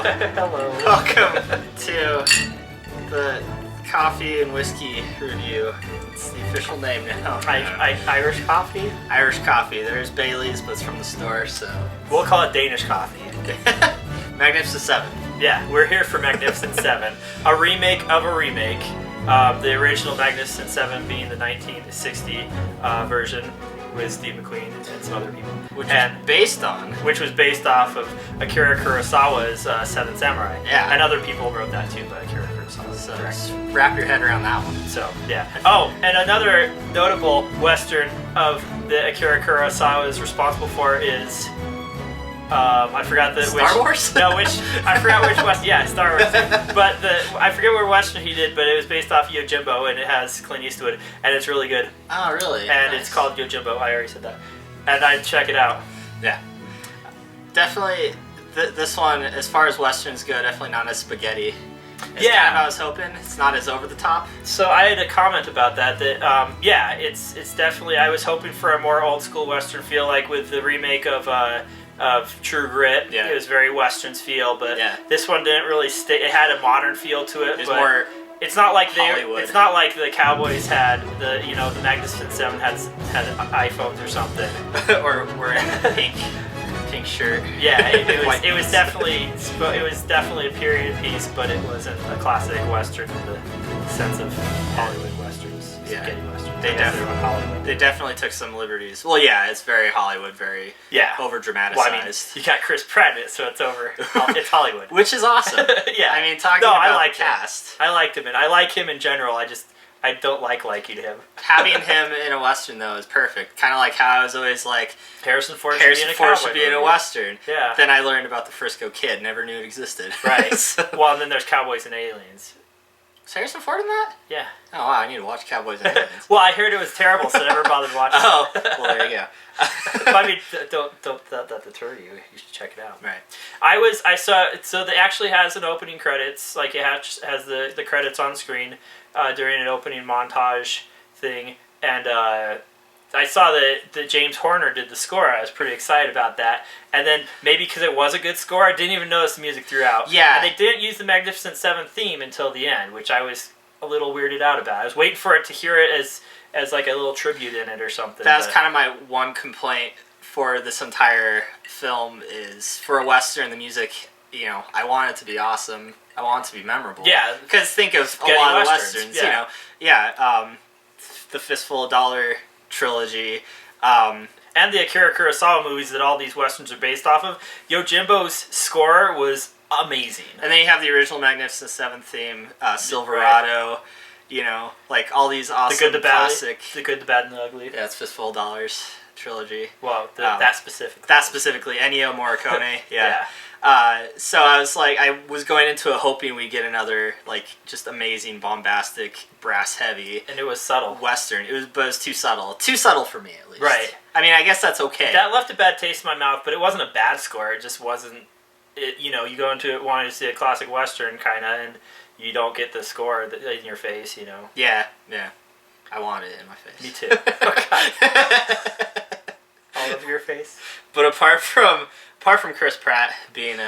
Hello. Welcome to the coffee and whiskey review. It's the official name now. Irish coffee? Irish coffee. There's Bailey's, but it's from the store, so. We'll call it Danish coffee. Magnificent Seven. Yeah, we're here for Magnificent Seven, a remake of a remake. The original Magnificent Seven being the 1960 version with Steve McQueen and some other people. Which was based off of Akira Kurosawa's Seven Samurai. Yeah. And other people wrote that too, but Akira Kurosawa. So just wrap your head around that one. So, yeah. Oh, and another notable Western of the Akira Kurosawa is responsible for is... I forgot Star Wars? No, I forgot which Western. Yeah, Star Wars. But I forget what Western he did, but it was based off Yojimbo, and it has Clint Eastwood, and it's really good. Oh, really? And Nice. it's called Yojimbo. I already said that. And I'd check it out. Yeah. Definitely, this one, as far as Westerns go, definitely not as spaghetti. It's kind of how I was hoping. It's not as over the top. So I had a comment about that. Yeah, it's definitely. I was hoping for a more old school Western feel, like with the remake of True Grit. Yeah. It was very Westerns feel, but Yeah. this one didn't really stay. It had a modern feel to it. There's but more it's not like Hollywood. It's not like the Cowboys had the Magnificent Seven had iPhones or something. or wearing a pink shirt. Yeah, it was definitely a period piece, but it wasn't a classic Western in the sense of Hollywood Westerns. Yeah. Spaghetti Westerns. They definitely took some liberties. Well, yeah, it's very Hollywood, very over dramatized. Well, I mean, you got Chris Pratt in it, so it's over. It's Hollywood, which is awesome. Yeah, I mean, about I liked the cast. I liked him, and I like him in general. I don't liking him. Having him in a Western, though, is perfect. Kind of like how I was always like, Harrison Ford should be in a Western. Yeah. Then I learned about the Frisco Kid. Never knew it existed. Right. So. Well, and then there's Cowboys and Aliens. Is Harrison Ford in that? Yeah. Oh, wow. I need to watch Cowboys and Aliens. Well, I heard it was terrible, so I never bothered watching it. Oh, well, there you go. I mean, don't let that deter you. You should check it out. Right. I saw, so it actually has an opening credits, like it has the credits on screen during an opening montage thing, and I saw that James Horner did the score. I was pretty excited about that, and then maybe because it was a good score, I didn't even notice the music throughout. Yeah. And they didn't use the Magnificent Seven theme until the end, which I was a little weirded out about. I was waiting for it to hear it as like a little tribute in it or something. That was kind of my one complaint for this entire film is, for a Western, the music, I want it to be awesome. I want it to be memorable. Yeah. Because think of a lot of Westerns, the Fistful of Dollar trilogy. And the Akira Kurosawa movies that all these Westerns are based off of. Yojimbo's score was amazing. And then you have the original Magnificent Seven theme, Silverado, like all these awesome classic... The Good, the Bad, and the Ugly. Yeah, it's Fistful of Dollars trilogy. Well, that specifically. That specifically. Ennio Morricone, Yeah. So I was like, I was going into it hoping we'd get another, like, just amazing, bombastic, brass-heavy... And it was subtle. Western. But it was too subtle. Too subtle for me, at least. Right. I mean, I guess that's okay. That left a bad taste in my mouth, but it wasn't a bad score. It just wasn't... you go into it wanting to see a classic Western, kind of, and you don't get the score in your face, Yeah. I want it in my face. Me too. Okay. All over your face? But apart from Chris Pratt being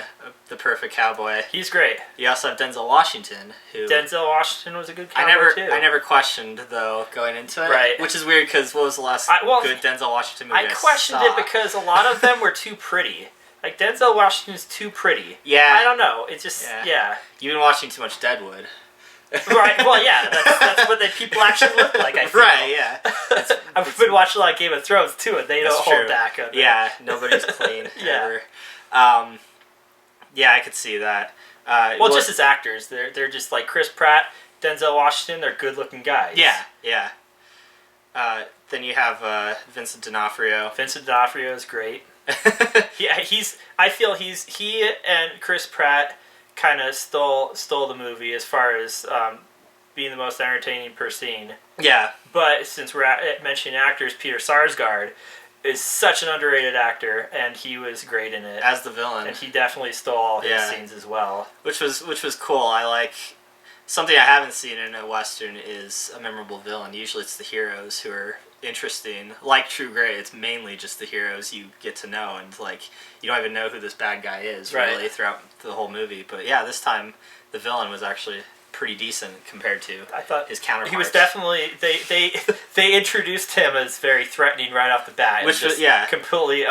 the perfect cowboy, he's great. You also have Denzel Washington, who... Denzel Washington was a good cowboy, too. I never questioned, though, going into it. Right. Which is weird, because what was the last good Denzel Washington movie I questioned saw? it because a lot of them were too pretty. Like, Denzel Washington's too pretty. Yeah. I don't know. It's just, yeah. You've been watching too much Deadwood. Right, well, yeah, that's what people actually look like, I feel. Right, yeah. I've been watching a lot of Game of Thrones, too, and they don't hold back on that. Yeah, nobody's clean, ever. Yeah, I could see that. Just as actors, they're just like Chris Pratt, Denzel Washington, they're good-looking guys. Yeah. Then you have Vincent D'Onofrio. Vincent D'Onofrio is great. Yeah, I feel he and Chris Pratt kind of stole the movie as far as being the most entertaining per scene. Yeah. But since we're mentioning actors, Peter Sarsgaard is such an underrated actor, and he was great in it As the villain. And he definitely stole all his scenes as well. Which was cool. I like something I haven't seen in a Western is a memorable villain. Usually it's the heroes who are interesting. Like True Grit, it's mainly just the heroes you get to know, and like you don't even know who this bad guy is really throughout the whole movie. But yeah, this time the villain was actually pretty decent compared to I thought his counterparts. He was definitely they introduced him as very threatening right off the bat, which was completely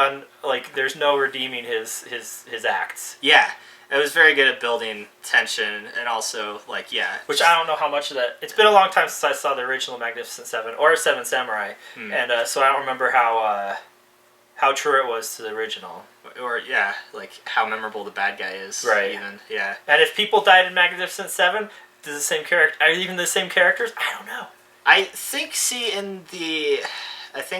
like there's no redeeming his acts. Yeah. It was very good at building tension, and also, like, Which I don't know how much of that... It's been a long time since I saw the original Magnificent Seven, or Seven Samurai, and so I don't remember how true it was to the original. Or, like, how memorable the bad guy is. Right. Even, yeah. And if people died in Magnificent Seven, does the same character... Are they even the same characters? I don't know. I think,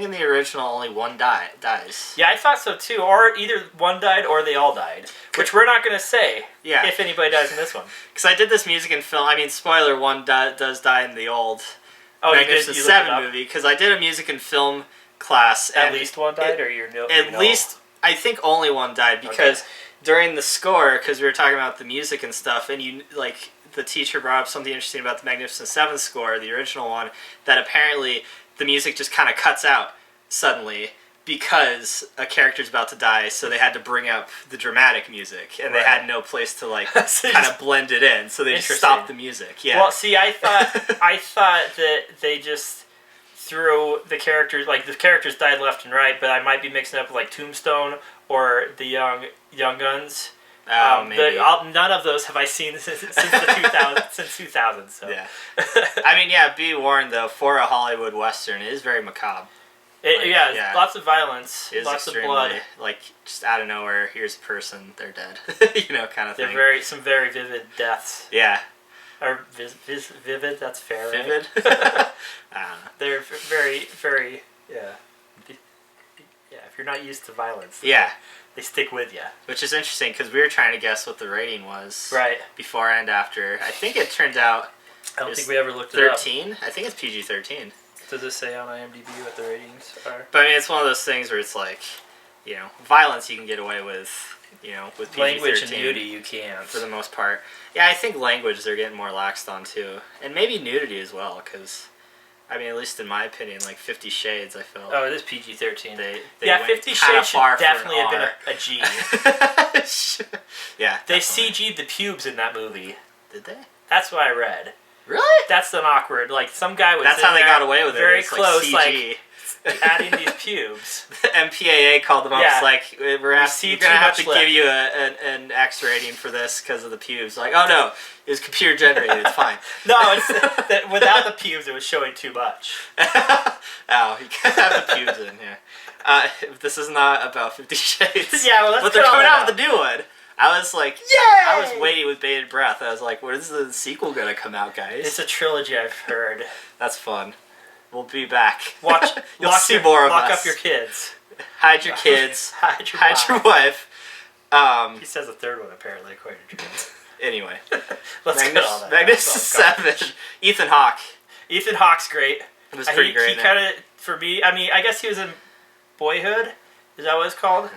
in the original, only one dies. Yeah, I thought so too. Or either one died or they all died. Which we're not going to say if anybody dies in this one. Because I did this music and film. I mean, spoiler, one does die in the old Magnificent Seven movie. Because I did a music and film class. At least one died? Or you know? At least, I think only one died. Because during the score, because we were talking about the music and stuff, and the teacher brought up something interesting about the Magnificent Seven score, the original one, that apparently the music just kind of cuts out suddenly because a character's about to die, so they had to bring up the dramatic music, and they had no place to kind of blend it in, so they just stopped the music. Yeah. Well, see, I thought that they just threw the characters, like the characters died left and right, but I might be mixing up with like Tombstone or the Young Guns. Maybe. None of those have I seen since the 2000. So yeah, I mean, be warned though. For a Hollywood Western, it is very macabre. Lots of violence, lots of blood. Like just out of nowhere, here's a person, they're dead. Kind of thing. Some very vivid deaths. Yeah. Or vivid. That's fair. Vivid. Right? I don't know. They're very, very if you're not used to violence. They stick with you. Which is interesting, because we were trying to guess what the rating was. Right. Before and after. I think it turned out... I don't think we ever looked it up. 13? I think it's PG-13. Does it say on IMDb what the ratings are? But I mean, it's one of those things where it's like, violence you can get away with, with PG-13. Language and nudity you can't. For the most part. Yeah, I think language they're getting more laxed on, too. And maybe nudity as well, because... I mean, at least in my opinion, like 50 Shades, I felt. Oh, it is PG-13. They 50 Shades should definitely have been a G. Yeah. They CG'd the pubes in that movie. Did they? That's what I read. Really? That's an awkward. Like some guy was. That's how they got away with it. Very close, like adding these pubes. The MPAA called them up. It's like we're gonna have to give you an X rating for this because of the pubes. Like, oh no, it was computer generated. It's fine. No, it's that without the pubes, it was showing too much. Oh, you can't have the pubes in here. This is not about 50 Shades. Yeah, well, let's but they're coming out with a new one. I was like, yay! I was waiting with bated breath. I was like, when is the sequel gonna come out, guys? It's a trilogy, I've heard. That's fun. We'll be back. You'll see more of us. Lock up your kids. Hide your kids. Hide your wife. He says a third one, apparently, according to Drew. Anyway. Let's get all that. Magnificent Seven. Ethan Hawke. Ethan Hawke's great. It was pretty great. He kind of, for me, I mean, I guess he was in Boyhood. Is that what it's called?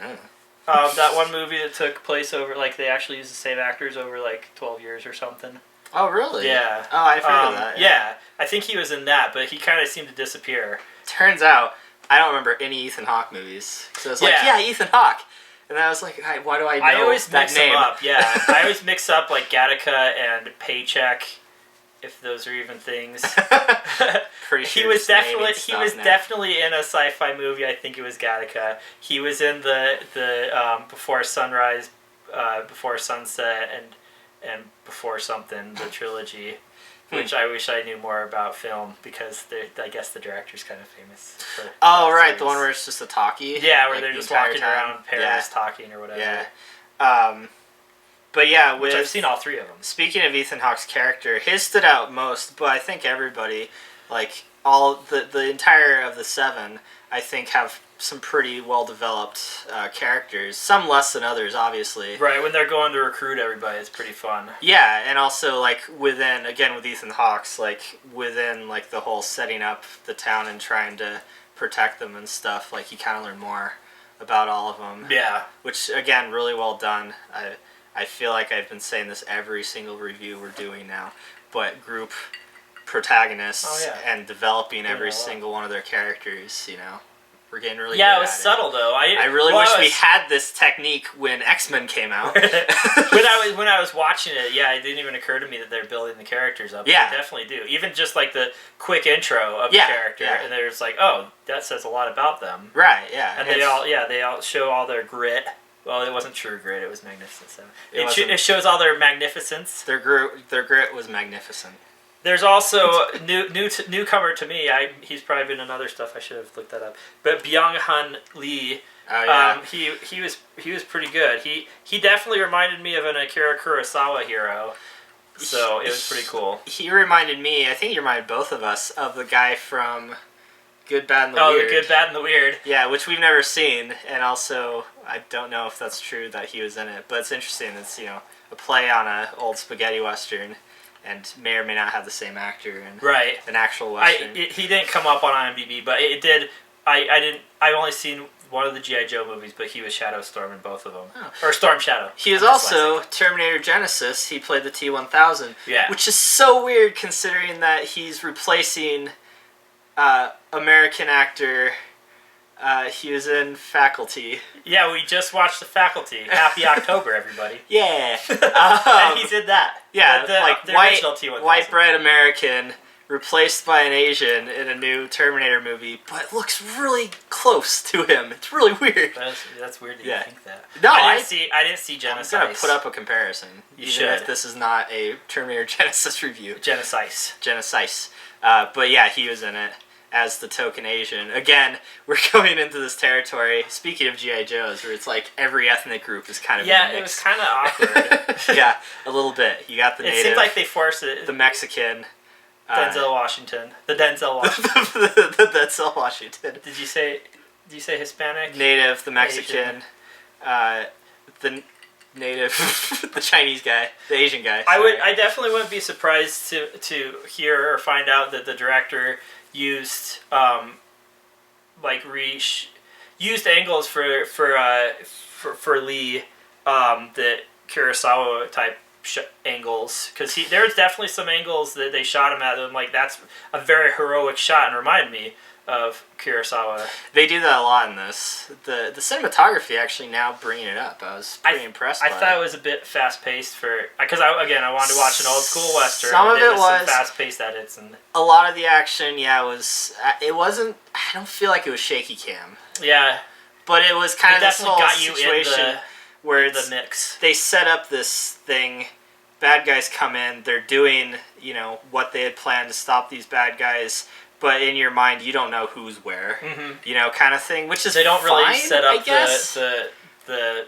That one movie that took place over, like, they actually used the same actors over, like, 12 years or something. Oh, really? Yeah. Oh, I've heard of that. Yeah. I think he was in that, but he kind of seemed to disappear. Turns out, I don't remember any Ethan Hawke movies. So it's like, Ethan Hawke. And I was like, why do I know I always that mix name? them up, yeah. I always mix up, like, Gattaca and Paycheck, if those are even things. Pretty sure he was definitely in a sci-fi movie. I think it was Gattaca. He was in the Before Sunrise, Before Sunset, and Before Something, the trilogy, which I wish I knew more about film, because I guess the director's kind of famous for right, series. the one where it's just a talkie? Yeah, where they're just walking around Paris talking or whatever. Yeah. But yeah, which I've seen all three of them. Speaking of Ethan Hawke's character, his stood out most, but I think everybody, like, all the entire of the seven, I think have some pretty well-developed characters. Some less than others, obviously. Right, when they're going to recruit everybody, it's pretty fun. Yeah, and also, like, within, again, with Ethan Hawke's, like, within, like, the whole setting up the town and trying to protect them and stuff, like, you kind of learn more about all of them. Yeah. Which, again, really well done. I feel like I've been saying this every single review we're doing now. but group protagonists Oh, yeah. and developing Yeah, every a lot. single one of their characters, you know. We're getting really Yeah, good it was at subtle though. I really wish we had this technique when X-Men came out. when I was watching it, yeah, it didn't even occur to me that they're building the characters up. Yeah. They definitely do. Even just like the quick intro of Yeah, the character, yeah. and there's like, oh, that says a lot about them. Right, yeah. And they all show all their grit. Well, it wasn't true grit; it was Magnificent Seven. It shows all their magnificence. Their grit was magnificent. There's also newcomer to me. He's probably been in other stuff. I should have looked that up. But Byung-hun Lee. Oh yeah. He was pretty good. He definitely reminded me of an Akira Kurosawa hero. So it was pretty cool. He reminded me. I think he reminded both of us of the guy from Good, Bad, and the Weird. Oh, the Good, Bad, and the Weird. Yeah, which we've never seen, and also I don't know if that's true that he was in it, but it's interesting. It's a play on a old spaghetti western. And may or may not have the same actor in an actual western. He didn't come up on IMDb, but it did. I've only seen one of the G.I. Joe movies, but he was Shadow Storm in both of them. Oh. Or Storm Shadow. He was also Terminator Genesis. He played the T-1000. Yeah. Which is so weird considering that he's replacing American actor. He was in Faculty. Yeah, we just watched The Faculty. Happy October, everybody. Yeah. And he did that. Yeah, the original T-1000. White bread American replaced by an Asian in a new Terminator movie, but looks really close to him. It's really weird. That's weird that you think that. No, I didn't see Genesis. I'm gonna put up a comparison. You even should. if this is not a Terminator Genesis review. Genesis. But yeah, he was in it as the token Asian. Again, we're going into this territory, speaking of G.I. Joes, where it's like every ethnic group is kind of Yeah, it was kind of awkward. Yeah, a little bit. You got the native. It seemed like they forced it. The Mexican. Denzel Washington. The Denzel Washington. the Denzel Washington. Did you say Hispanic? Native, the Mexican, the native, the Chinese guy, the Asian guy. Sorry. I definitely wouldn't be surprised to hear or find out that the director used used angles for Lee that Kurosawa type angles, because there's definitely some angles that they shot him at. I'm like, that's a very heroic shot and reminded me of Kurosawa. They do that a lot in this. The cinematography actually now bringing it up. I was pretty impressed. I thought it was a bit fast paced because I wanted to watch an old school western. Some of it was some fast paced edits and a lot of the action. Yeah, it wasn't. I don't feel like it was shaky cam. Yeah, but it was kind of this whole got you situation where the mix. They set up this thing. Bad guys come in. They're doing what they had planned to stop these bad guys. But in your mind, you don't know who's where, kind of thing. Which is they don't really set up the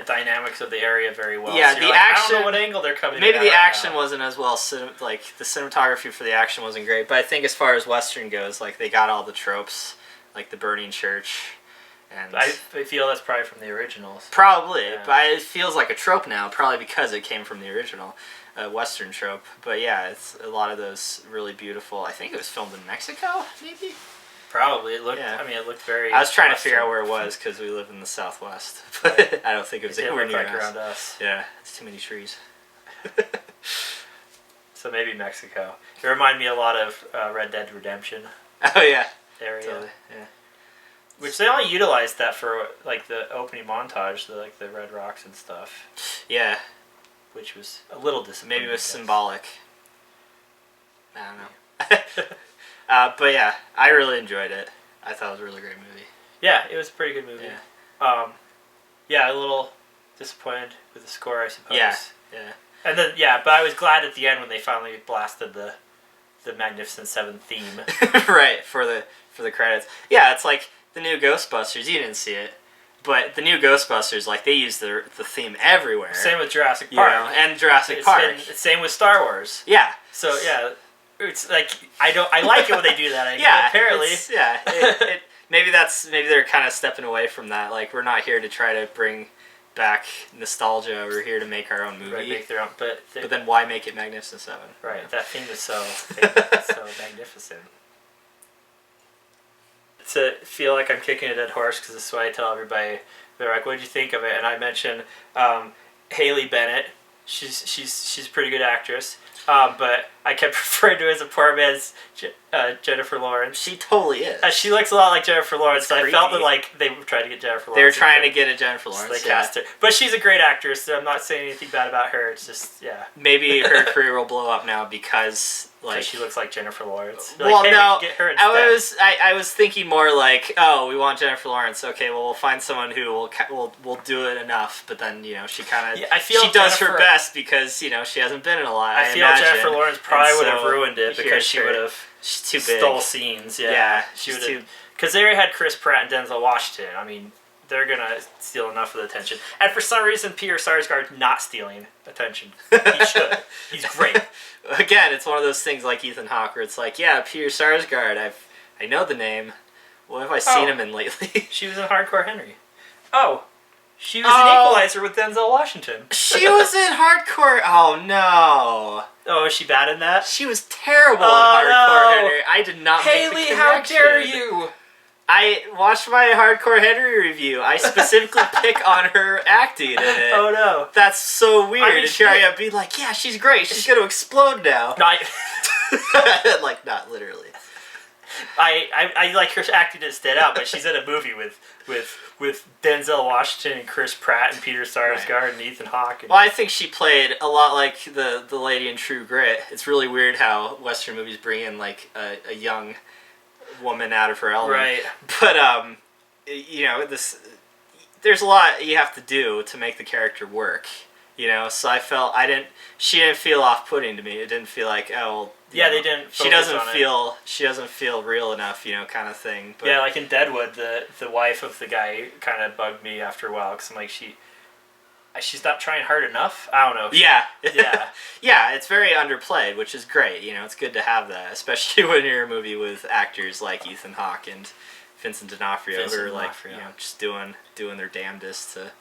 dynamics of the area very well. Yeah, so the action. I don't know what angle they're coming. Maybe the action now. wasn't as well. Like the cinematography for the action wasn't great. But I think as far as Western goes, like they got all the tropes, like the burning church, and I feel that's probably from the originals. Probably, yeah. But it feels like a trope now. Probably because it came from the original. Western trope, but yeah, it's a lot of those really beautiful. I think it was filmed in Mexico, maybe. Probably it looked. Yeah. I mean, it looked very. I was trying to figure out where it was because we live in the Southwest, but I don't think it was anywhere near us. Around us. Yeah, it's too many trees. So maybe Mexico. It reminded me a lot of Red Dead Redemption. Oh yeah. Area. Totally. Yeah. Which they only utilized that for like the opening montage, the red rocks and stuff. Yeah. Which was a little disappointing. Maybe it was symbolic. I don't know. But yeah, I really enjoyed it. I thought it was a really great movie. Yeah, it was a pretty good movie. Yeah. Yeah, a little disappointed with the score, I suppose. Yeah. And then but I was glad at the end when they finally blasted the Magnificent Seven theme. Right, for the credits. Yeah, it's like the new Ghostbusters. You didn't see it. But the new Ghostbusters, like, they use the theme everywhere. Same with Jurassic Park. And Jurassic Park. Same with Star Wars. Yeah. So, yeah, it's like, I like it when they do that. Apparently. Maybe they're kind of stepping away from that. Like, we're not here to try to bring back nostalgia. We're here to make our own movie. Right, make their own. But then why make it Magnificent Seven? Right, that theme is so magnificent. To feel like I'm kicking a dead horse, because this is what I tell everybody. They're like, "What did you think of it?" And I mention Haley Bennett. She's a pretty good actress. but I kept referring to her as a poor man's Jennifer Lawrence. She totally is. She looks a lot like Jennifer Lawrence, so I felt that like they were trying to get Jennifer Lawrence. They were trying to get a Jennifer Lawrence. So they cast her. But she's a great actress, so I'm not saying anything bad about her. It's just, Maybe her career will blow up now because she looks like Jennifer Lawrence. Well, like, hey, no, get her instead. I was thinking more like, oh, we want Jennifer Lawrence. Okay, well, we'll find someone who will do it enough. But then she kind of she does her best because she hasn't been in a lot. I feel Jennifer Lawrence probably would have ruined it because she would have stole scenes. Yeah, she would have, because they already had Chris Pratt and Denzel Washington. I mean, they're gonna steal enough of the attention. And for some reason, Peter Sarsgaard's not stealing attention. He should. He's great. Again, it's one of those things like Ethan Hawke, where it's like, yeah, Peter Sarsgaard. I know the name. What have I seen him in lately? She was in Hardcore Henry. Oh, she was in Equalizer with Denzel Washington. She was in Hardcore. Oh no. Oh, is she bad in that? She was terrible in Hardcore Henry. I did not make the connection. How dare you? I watched my Hardcore Henry review. I specifically pick on her acting in it. Oh no. That's so weird. And here I am being like, yeah, she's great. She's going to explode now. Like, not literally. I like her acting to stand out, but she's in a movie with Denzel Washington and Chris Pratt and Peter Sarsgaard and Ethan Hawke. Well, I think she played a lot like the lady in True Grit. It's really weird how Western movies bring in like a young woman out of her element. Right. But there's a lot you have to do to make the character work. So I felt she didn't feel off-putting to me. It didn't feel like, they didn't. She doesn't feel real enough, kind of thing. But yeah, like in Deadwood, the wife of the guy kind of bugged me after a while because I'm like, she's not trying hard enough. I don't know. Yeah. Yeah. It's very underplayed, which is great. It's good to have that, especially when you're in a movie with actors like Ethan Hawke and Vincent D'Onofrio, who are like, just doing their damnedest to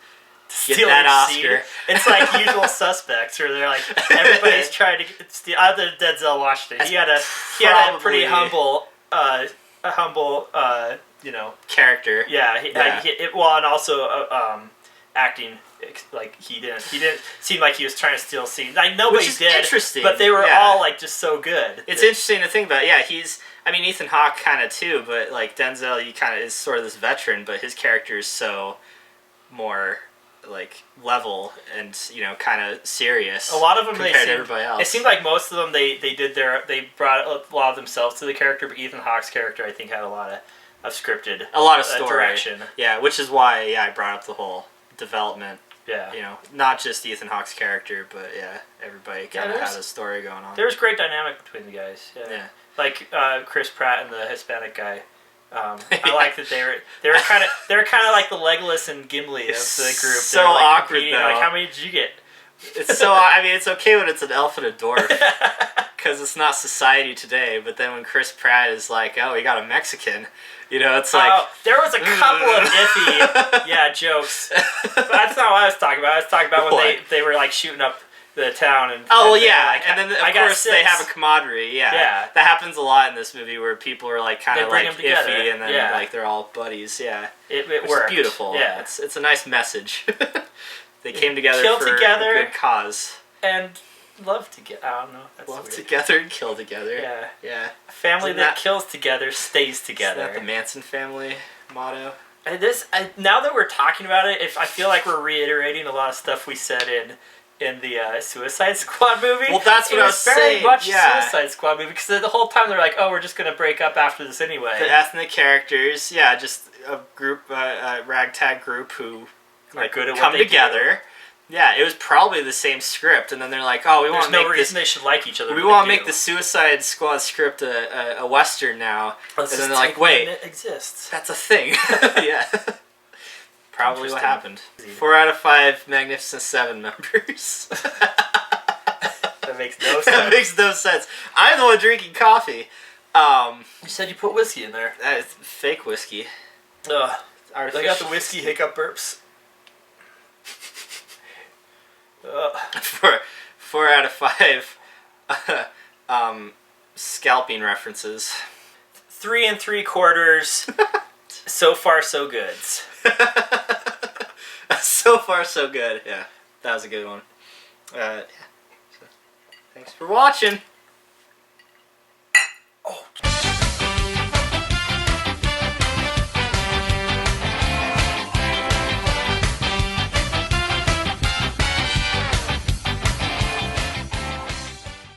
get that Oscar. It's like Usual Suspects, where they're like, everybody's trying to steal. Other than Denzel Washington, he had a pretty humble, character. Yeah, and also acting. Like he didn't seem like he was trying to steal scenes. Like nobody did. Interesting, but they were all like just so good. It's interesting to think about. Yeah, Ethan Hawke kind of too, but like Denzel, he kind of is sort of this veteran, but his character is so more like level and kind of serious. A lot of them compared to everybody else. It seemed like most of them they brought a lot of themselves to the character, but Ethan Hawke's character I think had a lot of scripted, a lot of story direction. Yeah, which is why I brought up the whole development. Yeah. Not just Ethan Hawke's character, but everybody kind of had a story going on. There was great dynamic between the guys. Yeah. Like Chris Pratt and the Hispanic guy. I like that they were kind of like the Legolas and Gimli of the group. So awkward though. Like, how many did you get? It's so it's okay when it's an elf and a dwarf because it's not society today. But then when Chris Pratt is like, oh, we got a Mexican. It's like... there was a couple of iffy jokes. But that's not what I was talking about. I was talking about when they were like shooting up the town. And and then of course they have a camaraderie. Yeah. That happens a lot in this movie where people are like kind of like iffy and then like they're all buddies. Yeah. It works. Beautiful. Yeah. It's a nice message. They came together for a good cause. And love together. I don't know. That's love weird. Together and kill together. Yeah. A family that kills together stays together. Isn't that the Manson family motto? And now that we're talking about it, I feel like we're reiterating a lot of stuff we said in the Suicide Squad movie. Well, that's what I was saying. Very much Suicide Squad movie because the whole time they're like, oh, we're just gonna break up after this anyway. The ethnic characters, just a group, a ragtag group who are good at come together. Yeah, it was probably the same script, and then they're like, "Oh, we want to make reason they should like each other. We want to make the Suicide Squad script a western now." And then they're like, "Wait, it exists. That's a thing." Yeah, probably what happened. 4 out of 5 Magnificent Seven members. That makes no sense. That makes no sense. I'm the one drinking coffee. You said you put whiskey in there. That is fake whiskey. Ugh. I got the whiskey hiccup burps. 4 out of 5 scalping references. 3 3/4. So far, so good. So far, so good. Yeah, that was a good one. Thanks for watching.